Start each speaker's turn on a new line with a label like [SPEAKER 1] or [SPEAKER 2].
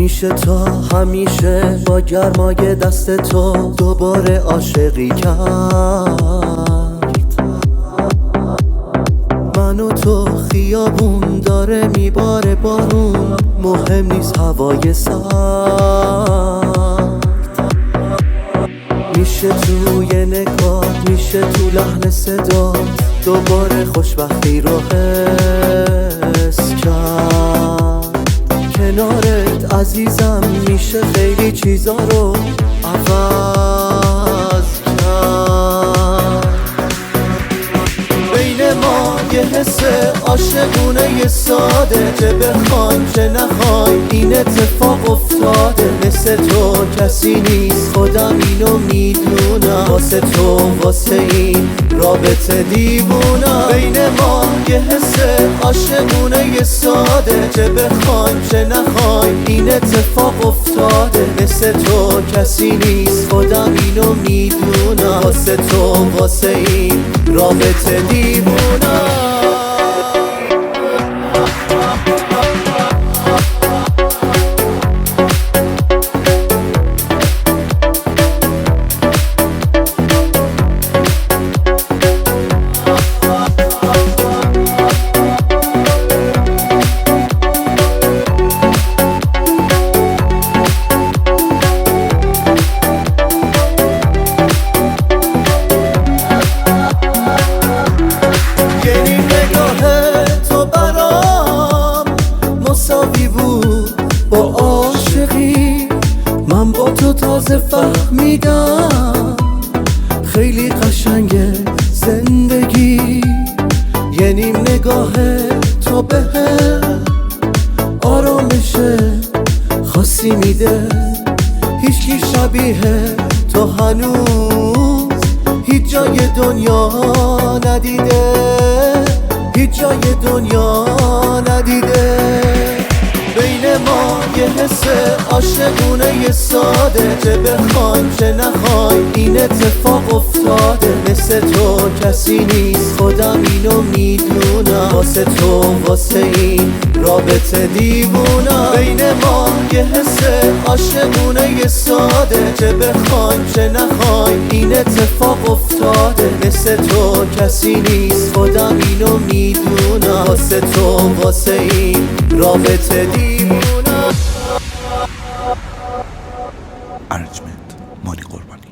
[SPEAKER 1] میشه تا همیشه با گرمای دست تو دوباره عاشقی کرد. من و تو خیابون داره میباره بارون، مهم نیست هوای سرد. میشه توی نگات، میشه تو لحن صدا دوباره خوشبختی رو حس کرد. کنارت عزیزم میشه خیلی چیزا رو عوض کرد. بین ما یه حس عاشقونه یه ساده، چه بخوایم چه نخوایم این اتفاق افتاده. مثل تو کسی نیست خودم اینو میدونم، واسه تو واسه این رابطه دیوونم. بین ما یه حس عاشقونه یه ساده، چه بخوایم چه نخوایم این اتفاق افتاده. مثل تو کسی نیست خودم اینو میدونم، واسه تو واسه این رابطه دیوونم. با عاشقی من با تو تازه فهمیدم خیلی قشنگه زندگی. یه نیم نگاه تو بهم آرامشه خاصی میده. هیچکی شبیه تو هنوز هیچ جای دنیا ندیده، هیچ جای دنیا ندیده. بین ما یه حس عاشقونه یه ساده، چه بخوایم چه نخوایم این اتفاق افتاده. مثل تو کسی نیست خودم اینو میدونم، واسه تو واسه این رابطه دیوونم. بین ما یه حس عاشقونه یه ساده، چه بخوایم چه نخوایم این اتفاق افتاده. مثل تو کسی نیست خودم اینو میدونم، واسه تو واسه این رابطه دیوونم.
[SPEAKER 2] ارجمند مانی قربانی.